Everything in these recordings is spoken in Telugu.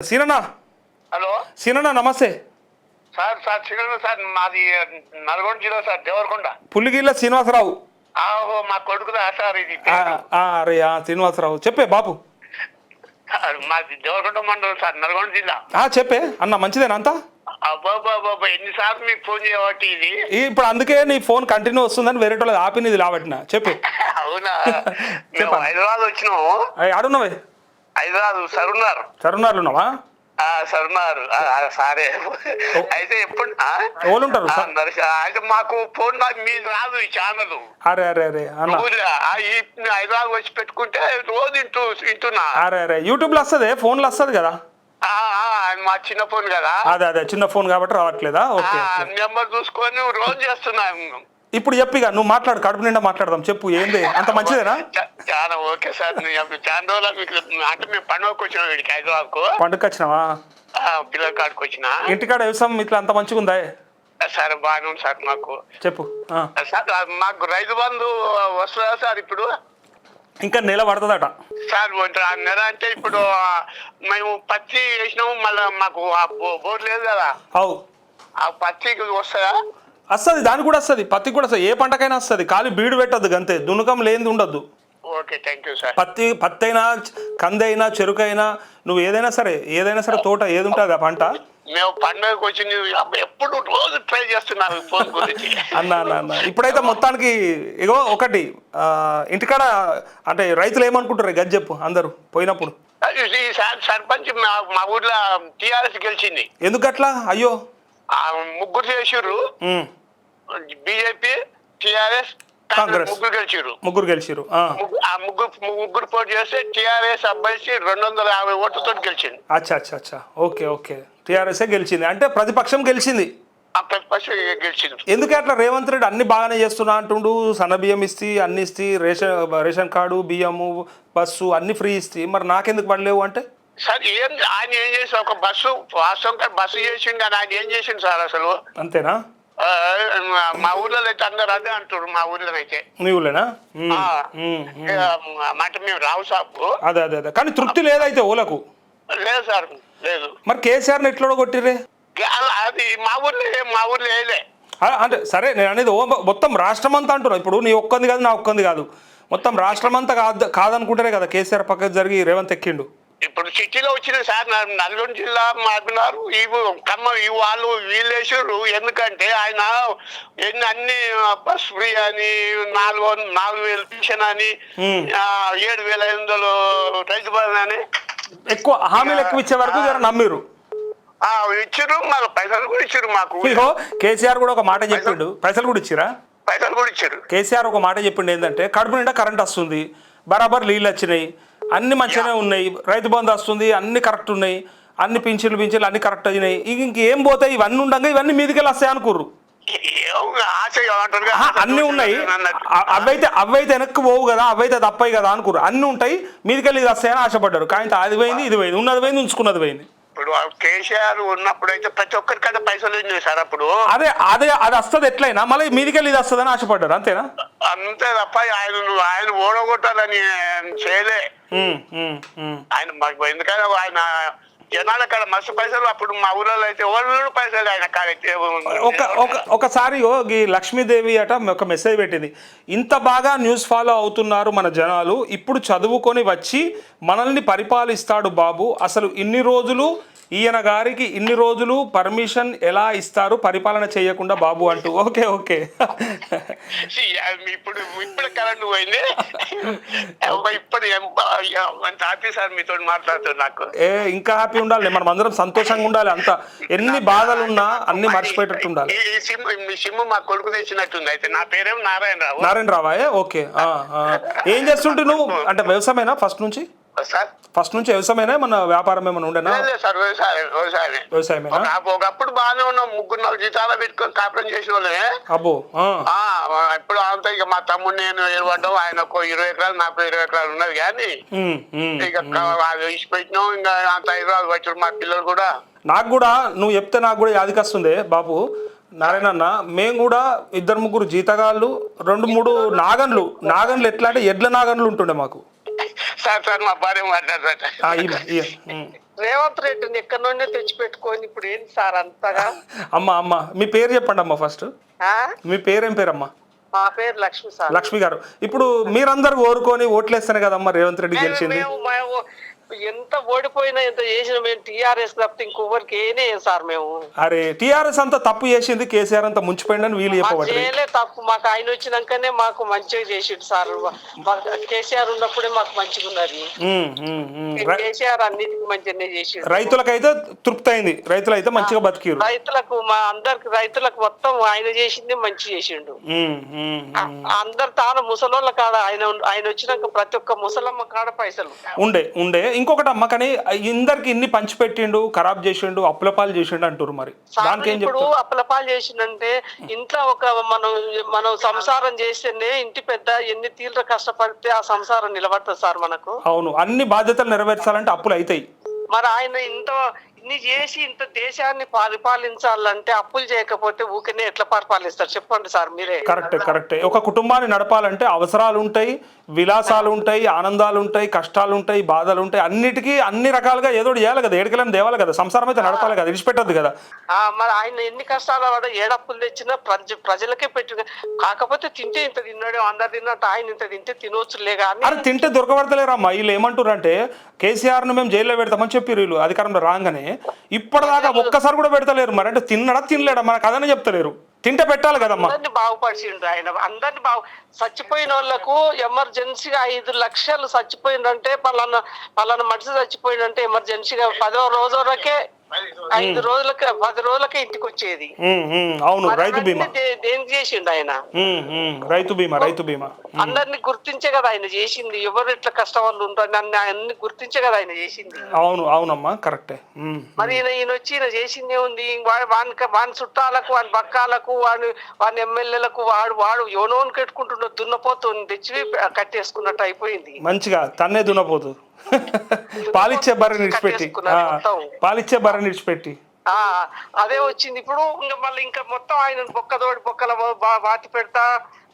సీనన్న. హలో సీనన్న నమస్తే. సార్ చిన్న సార్ మాది నల్గొండ జిల్లా సార్ దేవరకొండ. పుల్లిగిల్ల శ్రీనివాసరావు. మా కొడుకుదా సార్ ఇది అరే శ్రీనివాసరావు చెప్పే బాబు. మాది దేవరకొండ మండలం సార్ నల్గొండ జిల్లా. చెప్పే అన్న మంచిదేనా అంతా? అబ్బాబాబా ఎన్నిసార్లు మీకు ఫోన్ చేయబట్టి ఇది ఇప్పుడు అందుకే నీ ఫోన్ కంటిన్యూ వస్తుందని వేరే వాళ్ళది ఆపినది లాబట్టిన చెప్పే. అవునా మేము హైదరాబాద్ వచ్చినాము. ఆడున్నావే? హైదరాబాద్ సరునార్లు ఉన్నావా? సరున్నారు సారే. అయితే ఎప్పుడు ఉంటారు అయితే మాకు ఫోన్ మీరు రాదు ఈ ఛానల్. అరే అరే అరే హైదరాబాద్ వచ్చి పెట్టుకుంటే రోజు వింటున్నా. అరే అరే యూట్యూబ్ లో వస్తుంది, ఫోన్ లో వస్తుంది కదా. మా చిన్న ఫోన్ కదా. అదే చిన్న ఫోన్ కాబట్టి రావట్లేదా? ఓకే నెంబర్ చూసుకొని రోజు చేస్తున్నా. ఇప్పుడు చెప్పిగా నువ్వు మాట్లాడు, కడుపు నిండా మాట్లాడదాం. చెప్పు ఏంది అంత మంచిదేనా? చాలా ఓకే సార్. చాలా రోజులు మీకు అంటే మేము పండుగకు వచ్చినాం వీడికి హైదరాబాద్ కు. పండుగకి వచ్చినావా? పిల్లల కాడికి వచ్చిన. ఇంటికాడ వ్యవసాయం ఇట్లా అంత మంచిగా ఉందా? సార్ బాగానే ఉంది సార్. మాకు చెప్పు సార్. మాకు రైతు బంధు వస్తుందా సార్ ఇప్పుడు? ఇంకా నెల పడుతుందట సార్. నెల అంటే ఇప్పుడు మేము పత్తి వేసినాము, మళ్ళీ మాకు బోర్ లేదు కదా. అవు ఆ పత్తికి వస్తుందా? వస్తుంది, దానికి కూడా వస్తుంది, పత్తికి కూడా వస్తుంది. ఏ పంటకైనా వస్తుంది, ఖాళీ బీడు పెట్టద్దు అంతే, దునుకం లేనిది ఉండద్దు. Okay thank you sir. పత్తి అయినా కంది అయినా చెరుకు అయినా నువ్వు ఏదైనా సరే తోట ఏది ఉంటుంది ఆ పంట. మేము పండుగకు వచ్చి ఎప్పుడు రోజు ట్రై చేస్తున్నాను ఫోన్ గురించి. అన్న ఇప్పుడైతే మొత్తానికి ఇగో ఒకటి ఇంటికాడ అంటే రైతులు ఏమనుకుంటారు గది చెప్పు అందరూ పోయినప్పుడు. సర్పంచ్ మా ఊర్లో టీఆర్ఎస్ గెలిచింది. ఎందుకు అట్లా? అయ్యో ముగ్గురు చేసిర్రు, బీజేపీ టీఆర్ఎస్ కాంగ్రెస్ ముగ్గురు గెలిచిరు. ముగ్గురు పోటీ చేస్తే టీఆర్ఎస్ అబ్బాయి 250 ఓట్లతో గెలిచింది. అచ్చా ఓకే టీఆర్ఎస్ గెలిచింది అంటే ప్రతిపక్షం గెలిచింది. ప్రతిపక్షం గెలిచింది. ఎందుకు అట్లా? రేవంత్ రెడ్డి అన్ని బాగానే చేస్తున్నా అంటుండు, సన్న బియ్యం ఇస్తే అన్ని ఇస్తే, రేషన్ కార్డు బియ్యము బస్సు అన్ని ఫ్రీ ఇస్తే, మరి నాకెందుకు పడలేవు అంటే? సార్ ఆయన ఏం చేసి ఒక బస్సు చేసిండు కానీ ఆయన ఏం చేసిండు సార్ అసలు? అంతేనా? మా ఊర్లో అయితే అందరు అదే అంటారు. మా ఊర్లో అయితే. మీ ఊర్లోనా? మాట మేము రావు సాపు. అదే కానీ తృప్తి లేదైతే ఓలకు? లేదు సార్ లేదు. మరి కేసీఆర్ ఎట్లా కొట్టిర్రే? అది మా ఊర్లో వేయలే. అంటే సరే నేను అనేది మొత్తం రాష్ట్రం అంతా అంటున్నా. ఇప్పుడు నీ ఒక్కంది కాదు, నా ఒక్కంది కాదు, మొత్తం రాష్ట్రం అంతా కాదనుకుంటారే కదా కేసీఆర్ పక్కకు జరిగి రేవంత్ ఎక్కిండు. ఇప్పుడు సిటీలో వచ్చిన సార్ నల్గొండ జిల్లా మాట్లాడారు వాళ్ళు వీళ్ళు వేసారు. ఎందుకంటే ఆయన అన్ని బస్ ఫ్రీ అని, 4,000 పెన్షన్ అని, 7,500 రైతు బంధు అని ఎక్కువ హామీలు ఎక్కువ ఇచ్చే వరకు నమ్మిరు. ఇచ్చారు, మాకు పైసలు కూడా ఇచ్చారు. మాకు కేసీఆర్ కూడా ఒక మాట చెప్పిండు, పైసలు కూడా ఇచ్చిరా? పైసలు కూడా ఇచ్చారు. కేసీఆర్ ఒక మాట చెప్పిండు ఏంటంటే కడుపు నిండా కరెంట్ వస్తుంది, బరాబర్ నీళ్ళు వచ్చినాయి, అన్ని మంచిగానే ఉన్నాయి, రైతు బంధు వస్తుంది, అన్ని కరెక్ట్ ఉన్నాయి, అన్ని పింఛన్లు అన్ని కరెక్ట్ అయినాయి, ఇంకేం పోతాయి, ఇవన్నీ ఉండగా ఇవన్నీ మీదికెళ్ళి వస్తాయి అనుకోరు. అన్ని ఉన్నాయి, అవైతే వెనక్కి పోవు కదా, అవైతే తప్పాయి కదా అనుకోరు. అన్ని ఉంటాయి, మీదికెళ్ళి ఇది వస్తాయని ఆశపడ్డారు. కానీ అది పోయింది, ఇది పోయింది, ఉన్నది పోయింది, ఉంచుకున్నది పోయింది. ఇప్పుడు కేసీఆర్ ఉన్నప్పుడు అయితే ప్రతి ఒక్కరికైనా పైసలు ఉన్నాయి సార్. అప్పుడు అది వస్తుంది ఎట్లయినా, మళ్ళీ మీదికెళ్ళి ఇది వస్తుందని ఆశపడ్డారు. అంతేనా? అంతే తప్ప ఆయన ఓడగొట్టాలని చేయలే ఆయన. ఎందుకంటే ఆయన జనాల కాడ మస్తు పైసలు. అప్పుడు మా ఊళ్ళో అయితే ఎవరు పైసలు ఆయన కాడైతే. ఒకసారి ఈ లక్ష్మీదేవి అట ఒక మెసేజ్ పెట్టింది, ఇంత బాగా న్యూస్ ఫాలో అవుతున్నారు మన జనాలు, ఇప్పుడు చదువుకొని వచ్చి మనల్ని పరిపాలిస్తాడు బాబు, అసలు ఈయన గారికి ఇన్ని రోజులు పర్మిషన్ ఎలా ఇస్తారు పరిపాలన చేయకుండా బాబు అంటూ. ఓకే ఇప్పుడు కరెంట్ పోయింది. ఇప్పుడు హ్యాపీ సార్ మీతో మాట్లాడుతూ. నాకు ఇంకా హ్యాపీ ఉండాలి, మనం అందరం సంతోషంగా ఉండాలి. అంత ఎన్ని బాధలున్నా అన్ని మర్చిపోయేటట్టు ఉండాలి. మీ సిమ్ మా కొడుకు తెచ్చినట్టుంది. అయితే నా పేరేమో నారాయణరావా? ఓకే. ఏం చేస్తుంటే నువ్వు? అంటే వ్యవసాయమేనా ఫస్ట్ నుంచి? వ్యవసాయమేనా, మన వ్యాపారం ఏమైనా ఉండేనా? వ్యవసాయమేనా? ఒకప్పుడు బాగానే ఉన్నాం, 3-4 జీతాలు పెట్టుకొని కాపురం చేసిన వాళ్ళే. అబ్బో. ఇప్పుడు అంతా ఇక మా తమ్ముడు నేను ఏర్పడ్డాం. ఆయన 20 ఎకరాలు, నాకు 20 ఎకరాలు ఉన్నది. కానీ ఇక ఇచ్చిపెట్టినాం. ఇంకా అంత హైదరాబాద్ వచ్చాడు మా పిల్లలు కూడా. నాకు కూడా నువ్వు చెప్తే నాకు కూడా యాదికి వస్తుంది బాబు. నారాయణ, మేము కూడా 2-3 జీతగాళ్ళు, 2-3 నాగన్లు ఎట్లా అంటే ఎడ్ల నాగన్లు ఉంటుండే మాకు. సార్ మా భార్య మాట్లాడతారు. రేవంత్ రెడ్డిని ఎక్కడి నుండి తెచ్చిపెట్టుకొని ఇప్పుడు ఏంటి సార్ అంతగా? అమ్మ మీ పేరు చెప్పండి అమ్మా ఫస్ట్. మీ పేరేం పేరమ్మా? మా పేరు లక్ష్మి సార్. లక్ష్మి గారు, ఇప్పుడు మీరందరూ కోరుకొని ఓట్లేస్తేనే కదమ్మా రేవంత్ రెడ్డి గెలిచింది. ఎంత ఓడిపోయినా ఎంత చేసినా మేము టీఆర్ఎస్ తప్పితే ఇంకొకరికి ఏనే సార్ మేము. అరే టీఆర్ఎస్ అంతా తప్పు చేసింది, కేసీఆర్ అంతా ముంచిపోయిందని వీళ్ళు చెప్పబట్టి తప్పు. మాకు ఆయన వచ్చినాకనే మాకు మంచిగా చేసిండు సార్. కేసీఆర్ ఉన్నప్పుడే మాకు మంచిగా ఉన్నది. కేసీఆర్ అన్నిటికీ మంచిగానే చేసిండు. రైతులకైతే తృప్తి అయింది, రైతులు అయితే మంచిగా బతికిరు. రైతులకు మా అందరికి రైతులకు మొత్తం ఆయన చేసింది మంచి చేసిండు. అందరు తాను ముసలోళ్ళ కాడ ఆయన వచ్చినాక ప్రతి ఒక్క ముసలమ్మ కాడ పైసలు ఉండే. ఇంకొకటి అమ్మ, కానీ ఇందరికి ఇన్ని పంచిపెట్టిండు, ఖరాబ్ చేసిండు, అప్పులపాలు చేసిండు అంటారు. మరి దానికి ఏం చెప్తారు? ఇప్పుడు అప్పులపాలు చేసిండంటే ఇంట్లో ఒక మనం సంసారం చేస్తేనే ఇంటి పెద్ద ఎన్ని తీవ్ర కష్టపడితే ఆ సంసారం నిలబడుతుంది సార్ మనకు. అవును, అన్ని బాధ్యతలు నెరవేర్చాలంటే అప్పులు అవుతాయి. మరి ఆయన ఇన్ని చేసి ఇంత దేశాన్ని పరిపాలించాలంటే అప్పులు చేయకపోతే ఊకనే ఎట్లా పరిపాలిస్తారు చెప్పండి సార్ మీరే. కరెక్టే. ఒక కుటుంబాన్ని నడపాలంటే అవసరాలు ఉంటాయి, విలాసాలు ఉంటాయి, ఆనందాలు ఉంటాయి, కష్టాలు ఉంటాయి, బాధలు ఉంటాయి. అన్నిటికీ అన్ని రకాలుగా ఏదో చేయాలి కదా, ఏడుకెళ్ళని దేవాలి కదా, సంసారం అయితే నడపాలి కదా, విడిచిపెట్టద్దు కదా. మరి ఆయన ఎన్ని కష్టాలు పడ ఏడప్పులు తెచ్చినా ప్రజలకే పెట్టు. కాకపోతే తింటే ఇంత తిన్నాడు, అందరు తిన్నట్టు ఆయన ఇంత తింటే తినవచ్చులే కానీ. అది తింటే దొరకబడతలేరమ్మా. వీళ్ళు ఏమంటారు అంటే కేసీఆర్ను మేము జైల్లో పెడతామని చెప్పారు వీళ్ళు అధికారంలో రాగానే. ఇప్పటిదాకా ఒక్కసారి కూడా పెడతలేరు. మరి అంటే తినలేడా మనకు అదనే చెప్తలేరు. తింటే పెట్టాలి కదమ్మా. అందరినీ బాగుపరిచిండు ఆయన. అందరినీ చచ్చిపోయిన వాళ్ళకు ఎమర్జెన్సీగా 5 లక్షలు చచ్చిపోయిందంటే పలానా మనిషి చచ్చిపోయిందంటే ఎమర్జెన్సీగా 10వ రోజు వరకే 10 రోజులకే ఇంటికి వచ్చేది. అవును, రైతు బీమా దేనికి చేసిండు ఆయన? రైతు బీమా అందరినీ గుర్తించే కదా ఆయన చేసింది. ఎవరు ఎట్లా కష్టం వాళ్ళు ఉంటారు అన్ని గుర్తించే కదా ఆయన చేసింది. అవునమ్మా, కరెక్టే. మరి ఈయన వచ్చి ఈయన చేసింది ఏముంది? వాని చుట్టాలకు, వాని బక్కాలకు, వాని ఎమ్మెల్యేలకు వాడు యోనోని కట్టుకుంటున్న దున్నపోతు తెచ్చి కట్టేసుకున్నట్టు అయిపోయింది. మంచిగా తన్నే దున్నపోతు పాలిచ్చే బర్రెని విడిచిపెట్టి అదే వచ్చింది. ఇప్పుడు మళ్ళీ ఇంకా మొత్తం ఆయన బొక్కల వాటి పెడతా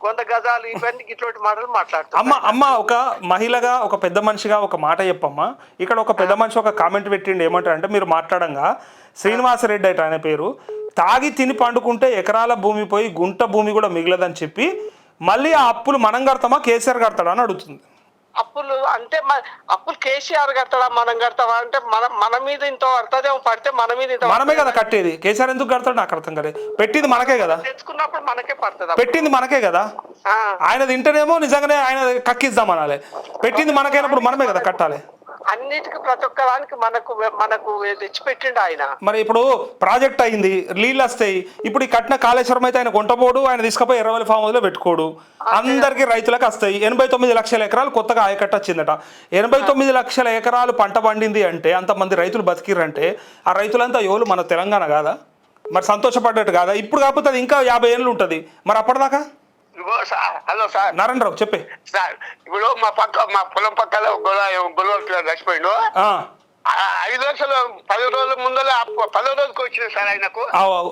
100 గజాలు ఇవన్నీ ఇట్లాంటి మాటలు మాట్లాడుతారు. అమ్మ ఒక మహిళగా, ఒక పెద్ద మనిషిగా ఒక మాట చెప్పమ్మా. ఇక్కడ ఒక పెద్ద మనిషి ఒక కామెంట్ పెట్టిండు. ఏమంటారంటే మీరు మాట్లాడంగా శ్రీనివాసరెడ్డి అయితే ఆయన పేరు, తాగి తిని పండుకుంటే ఎకరాల భూమి పోయి గుంట భూమి కూడా మిగలదని చెప్పి మళ్ళీ ఆ అప్పులు మనం కడతామా కేసీఆర్ కడతాడా అని అడుగుతుంది. అప్పులు అంటే అప్పులు కేసీఆర్ కడతాడా మనం కడతావా అంటే మన మీద ఇంత పడుతుందేమో, పడితే మన మీద ఇంత మనమే కదా కట్టేది. కేసీఆర్ ఎందుకు కడతాడు నాకు అర్థం కదా. పెట్టింది మనకే కదా, తెచ్చుకున్నప్పుడు మనకే పడుతుంది. పెట్టింది మనకే కదా. ఆయన తింటేనేమో నిజంగానే ఆయన కక్కిద్దాం అనాలి. పెట్టింది మనకైనప్పుడు మనమే కదా కట్టాలి. అన్నిటికీ ప్రతి ఒక్కదానికి మనకు తెచ్చిపెట్టిండు ఆయన. మరి ఇప్పుడు ప్రాజెక్ట్ అయింది, నీళ్ళు వస్తాయి. ఇప్పుడు ఈ కట్టిన కాళేశ్వరం అయితే ఆయన కొంటపోడు, ఆయన తీసుకుపోయి ఎర్రవల్లి ఫామ్ హౌస్లో పెట్టుకోడు. అందరికీ రైతులకు వస్తాయి. 89 లక్షల ఎకరాలు కొత్తగా ఆయకట్ట వచ్చిందట. 89 లక్షల ఎకరాలు పంట పండింది అంటే, అంతమంది రైతులు బతికిరంటే ఆ రైతులంతా ఎవరు మన తెలంగాణ కాదా? మరి సంతోషపడ్డట్టు కాదా? ఇప్పుడు కాకపోతే అది ఇంకా 50 ఏళ్ళు ఉంటుంది. మరి అప్పటిదాకా హలో సార్, నారాయణరావు చెప్పే సార్. ఇప్పుడు మా పొలం పక్కన గొడవ చచ్చిపోయిండు. 5 లక్షలు 10 రోజుల ముందర 10 రోజులకు వచ్చింది సార్ ఆయనకు.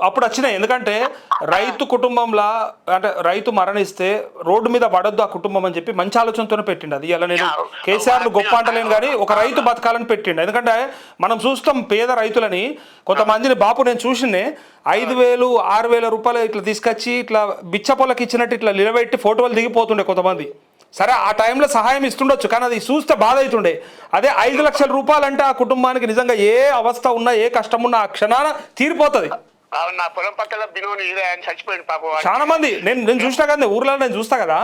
అప్పుడు వచ్చినాయి. ఎందుకంటే రైతు కుటుంబంలో అంటే రైతు మరణిస్తే రోడ్డు మీద పడొద్దు ఆ కుటుంబం అని చెప్పి మంచి ఆలోచనతోనే పెట్టిండు. అది ఇలా నేను కేసీఆర్ గొప్ప అంటలేను కానీ ఒక రైతు బతకాలని పెట్టిండు. ఎందుకంటే మనం చూస్తాం పేద రైతులని కొంతమందిని. బాపు నేను చూసినే 5,000 6,000 రూపాయలు ఇట్లా తీసుకొచ్చి ఇట్లా బిచ్చపొలకి ఇచ్చినట్టు ఇట్లా నిలబెట్టి ఫోటోలు దిగిపోతుండే కొంతమంది. సరే ఆ టైంలో సహాయం ఇస్తుండొచ్చు, కానీ అది చూస్తే బాధ అవుతుండే. అదే 5 లక్షల రూపాయలు అంటే ఆ కుటుంబానికి నిజంగా ఏ అవస్థ ఉన్నా ఏ కష్టం ఉన్నా ఆ క్షణాన తీరిపోతుంది. చాలా మంది నేను చూసినా కదా, ఊర్లో నేను చూస్తా కదా,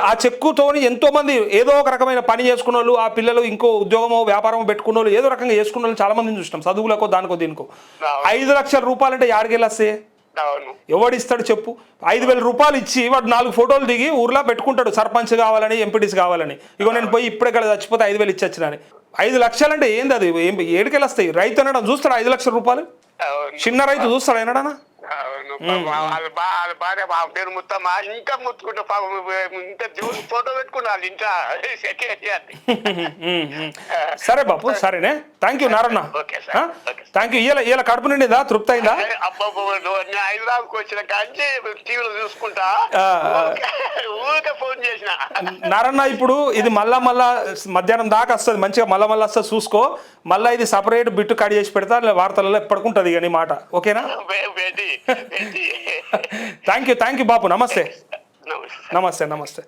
ఆ చెక్కుతోని ఎంతో మంది ఏదో ఒక రకమైన పని చేసుకున్న వాళ్ళు, ఆ పిల్లలు ఇంకో ఉద్యోగమో వ్యాపారమో పెట్టుకున్న వాళ్ళు, ఏదో రకంగా చేసుకున్న వాళ్ళు చాలా మందిని చూసినాం. చదువులకో దానికో దీనికో. 5 లక్షల రూపాయలు అంటే యాడికెళ్ళొస్తే ఎవడిస్తాడు చెప్పు? 5,000 రూపాయలు ఇచ్చి వాడు 4 ఫోటోలు దిగి ఊర్లో పెట్టుకుంటాడు, సర్పంచ్ కావాలని, ఎంపీటీసీ కావాలని. ఇగో నేను పోయి ఇప్పుడే కదా చచ్చిపోతే 5,000 ఇచ్చి వచ్చినాని. 5 లక్షలు అంటే ఏంది? అది ఏడికెళ్ళొస్తాయి? రైతు అనడం చూస్తాడు 5 లక్షల రూపాయలు? చిన్న రైతు చూస్తాడు అనడానా? వాళ్ళ భార్య మా పేరు ముత్తమ్మ ఇంకా ముత్తుకుంటా పాపం ఇంకా దేవుడు ఫోటో పెట్టుకున్నారు ఇంకా సెక్రటరీ. సరే బాపు, సరేనే. Thank you Naranna. Okay sir. Thank you. ఇలా కడుపు నిండిందా, తృప్తి అయిందా? అబ్బాబు నేను హైదరాబాద్కి వచ్చిన కాంచి టీవీలో చూసుకుంటా ఊరికే ఫోన్ చేసిన. నారన్న, ఇప్పుడు ఇది మళ్ళా మధ్యాహ్నం దాకా వస్తుంది, మంచిగా మళ్ళా వస్తుంది, చూసుకో. మళ్ళీ ఇది సపరేట్ బిట్టు కట్ చేసి పెడతా, వార్తలలో ఎప్పటికుంటుంది ఇక నీ మాట. ఓకేనా? థ్యాంక్ యూ బాపు. నమస్తే. నమస్తే. నమస్తే.